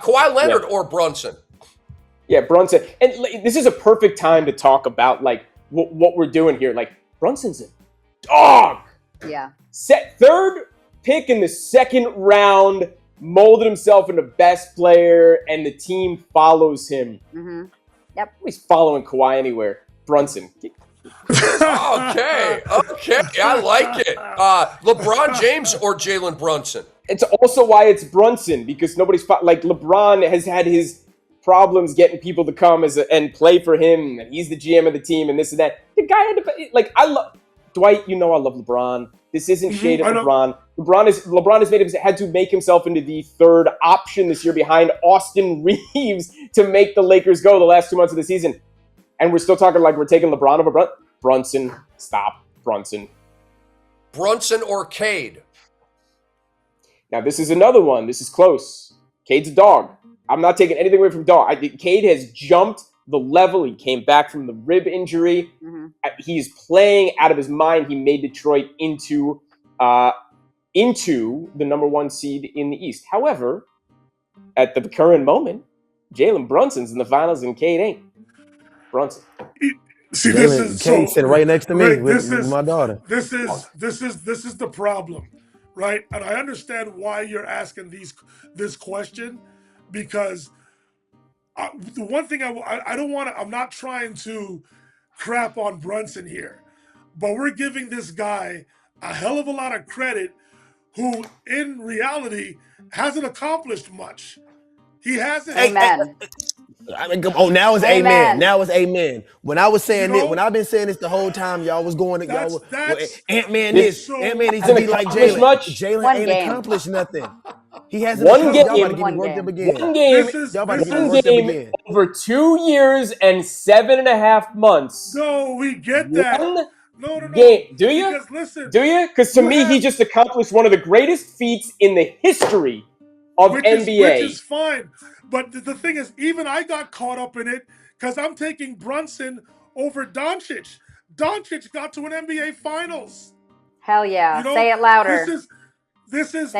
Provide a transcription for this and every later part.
Kawhi Leonard or Brunson? Yeah, Brunson. And this is a perfect time to talk about like what we're doing here. Like Brunson's a dog. Yeah. Third pick in the second round, molded himself into best player, and the team follows him. Mm-hmm. Yep. He's following Kawhi anywhere. Brunson. Okay, I like it. LeBron James or Jalen Brunson? It's also why it's Brunson, because nobody's like LeBron has had his problems getting people to come and play for him, and he's the GM of the team and this and that. The guy had to like I love Dwight. You know I love LeBron. This isn't shade at LeBron. LeBron has had to make himself into the third option this year behind Austin Reeves to make the Lakers go the last 2 months of the season. And we're still talking like we're taking LeBron over Brunson. Stop. Brunson. Brunson or Cade? Now, this is another one. This is close. Cade's a dog. I'm not taking anything away from dog. I think Cade has jumped the level. He came back from the rib injury. Mm-hmm. He's playing out of his mind. He made Detroit into the number one seed in the East. However, at the current moment, Jalen Brunson's in the finals and Cade ain't. Brunson. See, this is Cade sitting right next to me with my daughter. This is the problem, right? And I understand why you're asking this question, because the one thing I don't want to. I'm not trying to crap on Brunson here, but we're giving this guy a hell of a lot of credit, who in reality hasn't accomplished much. He hasn't. Amen. Now it's amen. Now it's amen. When I was saying it, when I've been saying this the whole time, y'all was going to Ant-Man this. Ant-Man needs to be like Jalen. Jalen ain't accomplished nothing. He hasn't. One game. Y'all about to get me worked up again. One game. Y'all about to get me worked up again. Over 2 years and 7.5 months. No, we get that. No. Game. Do you? Because listen. Do you? Because to me, he just accomplished one of the greatest feats in the history of NBA. Which is fine. But the thing is, even I got caught up in it because I'm taking Brunson over Doncic. Doncic got to an NBA Finals. Hell yeah. Say it louder. Say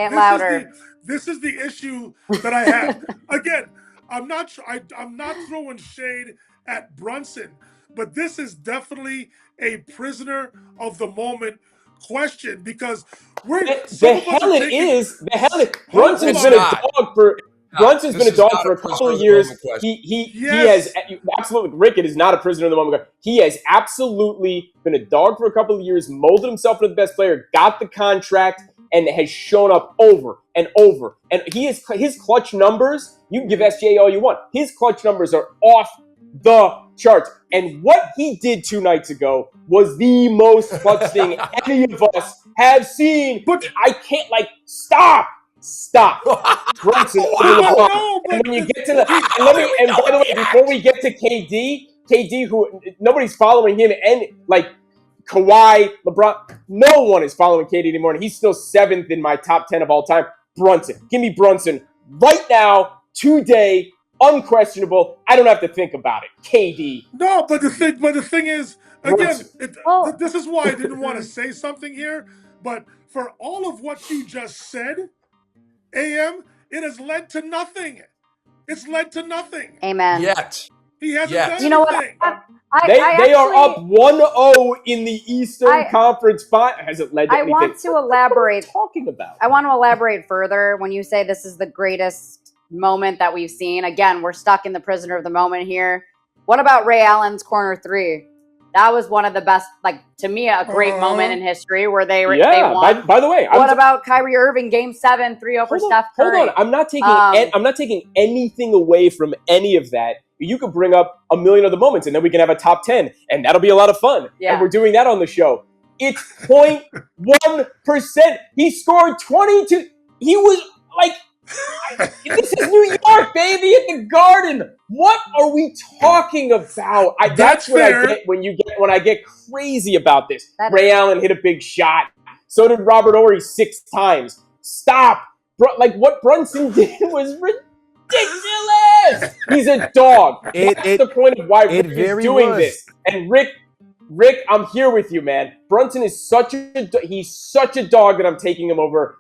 it louder. This is the issue that I have. Again, I'm not throwing shade at Brunson, but this is definitely a prisoner of the moment question, because Brunson's been a dog for. Brunson's been a dog for a couple of years. He has absolutely. Rick, it is not a prisoner of the moment. He has absolutely been a dog for a couple of years, molded himself into the best player, got the contract, and has shown up over and over. And his clutch numbers. You can give SGA all you want. His clutch numbers are off the charts. And what he did 2 nights ago was the most clutch thing any of us have seen. But I can't stop. Brunson over LeBron. And when you get to the and by the way, before we get to KD, who nobody's following him, and Kawhi, LeBron, no one is following KD anymore, and he's still 7th in my top 10 of all time. Brunson, give me Brunson right now, today, unquestionable. I don't have to think about it. KD. No, but the thing is, again, this is why I didn't want to say something here, but for all of what you just said, AM, it has led to nothing. It's led to nothing. Amen. Yet. He hasn't done anything. You know what? They are up 1-0 in the Eastern Conference Final. Has it led to anything? I want to elaborate. Talking about. I want to elaborate further when you say this is the greatest moment that we've seen. Again, we're stuck in the prisoner of the moment here. What about Ray Allen's corner 3? That was one of the best, to me, a great moment in history where they won. By the way, what about Kyrie Irving, Game 7, 3-0 for Steph Curry? Hold on, I'm not taking anything away from any of that. You could bring up a million other moments, and then we can have a top 10, and that'll be a lot of fun. Yeah. And we're doing that on the show. It's 0.1%. He scored 22. He was this is New York, baby, at the Garden. What are we talking about? That's what I get when I get crazy about this. Ray Allen hit a big shot. So did Robert Horry 6 times. Stop. What Brunson did was ridiculous. He's a dog. That's the point of why Rick is doing this. And Rick, I'm here with you, man. Brunson is such a dog that I'm taking him over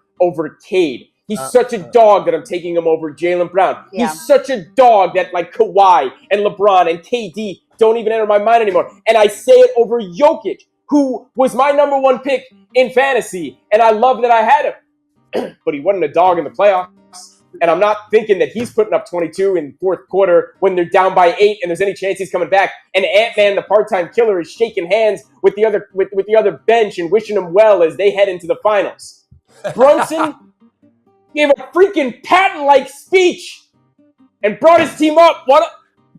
Cade. He's such a dog that I'm taking him over Jaylen Brown. Yeah. He's such a dog that like Kawhi and LeBron and KD don't even enter my mind anymore. And I say it over Jokic, who was my number 1 pick in fantasy. And I love that I had him. But he wasn't a dog in the playoffs. And I'm not thinking that he's putting up 22 in the fourth quarter when they're down by 8 and there's any chance he's coming back. And Ant-Man, the part-time killer, is shaking hands with the other bench and wishing him well as they head into the finals. Brunson gave a freaking Patton-like speech and brought his team up.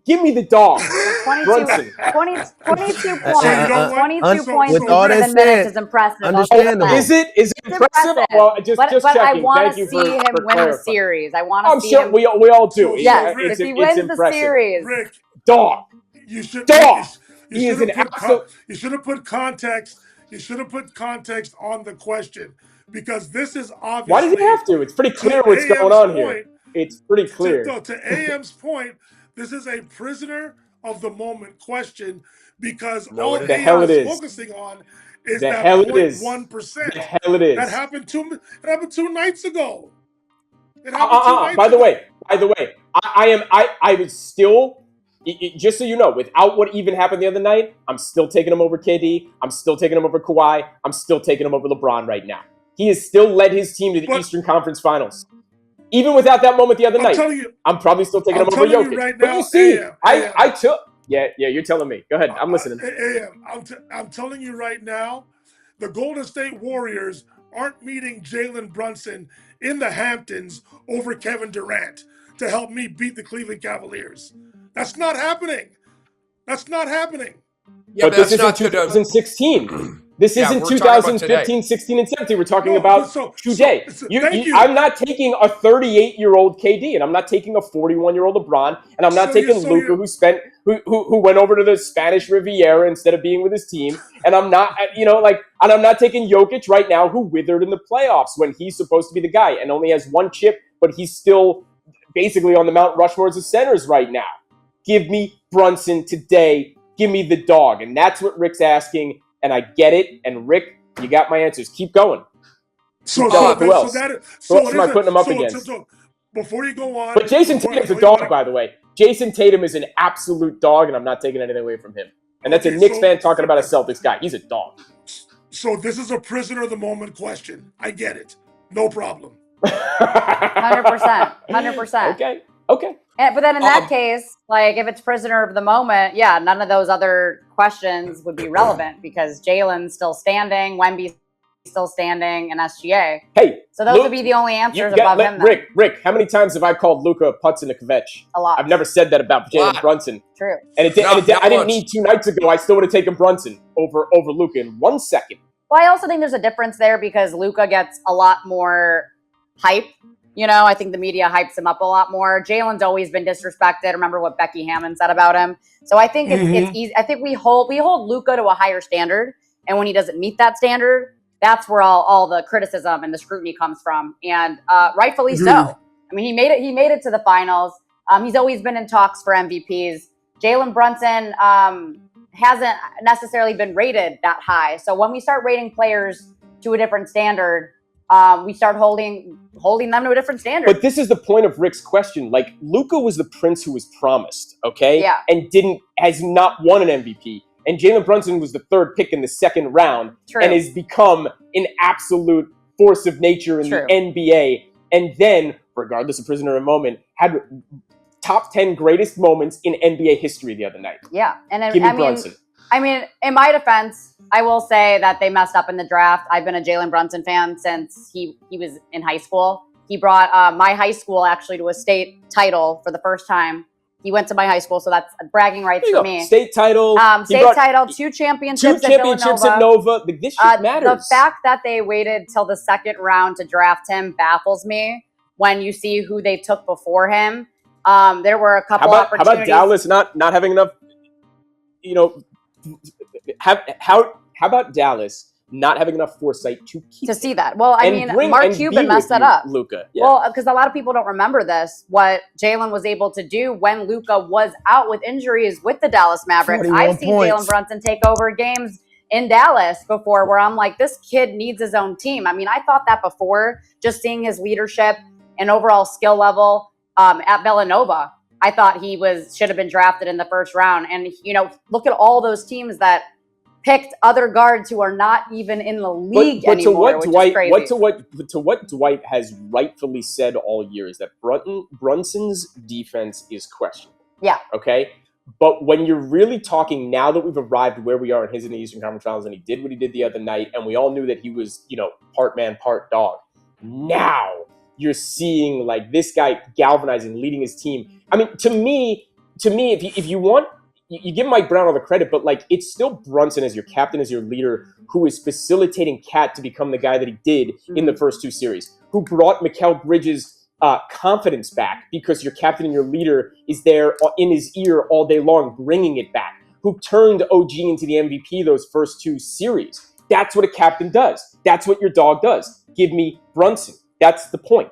Give me the dog. 22 points. 22 points in with all that 7 said, minutes is impressive. understandable. Is it impressive? Well, just but checking. I want Thank you to see him for win the clarifying. series. I want to I'm see sure him. we all do. Yes, It's if he wins the impressive. series. Rick, Dog. you should Dog. You He is should an have absolute. you should have put context. You should have put context on the question because this is obviously. Why does it have to? It's pretty clear what's going on here. It's pretty clear. To AM's point, this is a prisoner of the moment question because all the AM hell it is is. focusing on is The that hell it is. 0.1%. The hell it is. That happened 2 nights ago. It happened 2 nights By the ago. way, I was still, just so you know, without what even happened the other night, I'm still taking him over KD. I'm still taking him over Kawhi. I'm still taking him over LeBron right now. He has still led his team to the Eastern Conference Finals. Even without that moment the other night, I'm probably still taking him over Jokic. Right but now, you see, AM, I took. Yeah, you're telling me. Go ahead, I'm listening. I'm telling you right now, the Golden State Warriors aren't meeting Jalen Brunson in the Hamptons over Kevin Durant to help me beat the Cleveland Cavaliers. That's not happening. That's not happening. Yeah, but this is not 2016. This isn't 2015, 16, and 17. We're talking about today. I'm not taking a 38-year-old KD, and I'm not taking a 41-year-old LeBron, and I'm not taking Luka, who went over to the Spanish Riviera instead of being with his team, and I'm not, and I'm not taking Jokic right now, who withered in the playoffs when he's supposed to be the guy and only has 1 chip, but he's still basically on the Mount Rushmores of centers right now. Give me Brunson today. Give me the dog, and that's what Rick's asking. And I get it. And Rick, you got my answers. Keep going. Who else am I putting him up against? Before you go on. But Jason Tatum's a dog, by the way. Jason Tatum is an absolute dog, and I'm not taking anything away from him. And that's a Knicks fan talking about a Celtics guy. He's a dog. So this is a prisoner of the moment question. I get it. No problem. 100%. 100%. Okay. But then in that case, like if it's prisoner of the moment, yeah, none of those other questions would be relevant because Jalen's still standing, Wemby's still standing, and SGA. Hey, so those would be the only answers above him. Rick, how many times have I called Luka Putzin-Kvetch? A lot. I've never said that about Jalen Brunson. True. And I didn't need 2 nights ago. I still would have taken Brunson over Luka in 1 second. Well, I also think there's a difference there because Luka gets a lot more hype. I think the media hypes him up a lot more. Jalen's always been disrespected. Remember what Becky Hammond said about him. So I think it's easy. I think we hold Luka to a higher standard, and when he doesn't meet that standard, that's where all the criticism and the scrutiny comes from, and rightfully so. I mean, he made it to the finals. He's always been in talks for MVPs. Jalen Brunson hasn't necessarily been rated that high. So when we start rating players to a different standard, we start holding them to a different standard. But this is the point of Rick's question. Like, Luka was the prince who was promised, okay? Yeah. And has not won an MVP. And Jalen Brunson was the 3rd pick in the 2nd round. True. And has become an absolute force of nature in the NBA. And then, regardless of prisoner of the moment, had top 10 greatest moments in NBA history the other night. Yeah. And Give me Brunson. I mean, in my defense, I will say that they messed up in the draft. I've been a Jalen Brunson fan since he was in high school. He brought my high school actually to a state title for the first time. He went to my high school, so that's bragging rights for me. State title. 2 championships at Nova. This shit matters. The fact that they waited till the 2nd round to draft him baffles me when you see who they took before him. There were a couple opportunities. How about Dallas not having enough, how about Dallas not having enough foresight to see that? Well, I mean, Mark Cuban messed that up. Luka. Yeah. Well, because a lot of people don't remember this, what Jalen was able to do when Luka was out with injuries with the Dallas Mavericks. I've seen Jalen Brunson take over games in Dallas before where I'm like, this kid needs his own team. I mean, I thought that before, just seeing his leadership and overall skill level at Villanova. I thought he should have been drafted in the first round. And, you know, look at all those teams that picked other guards who are not even in the league anymore, which is crazy. To what Dwight has rightfully said all year is that Brunson's defense is questionable. Yeah. Okay? But when you're really talking, now that we've arrived where we are in his and the Eastern Conference Finals, and he did what he did the other night, and we all knew that he was, you know, part man, part dog. Now you're seeing like this guy galvanizing, leading his team. I mean, to me, if you want, you give Mike Brown all the credit, but like it's still Brunson as your captain, as your leader, who is facilitating Cat to become the guy that he did in the first two series, who brought Mikal Bridges' confidence back because your captain and your leader is there in his ear all day long, bringing it back, who turned OG into the MVP those first two series. That's what a captain does. That's what your dog does. Give me Brunson. That's the point.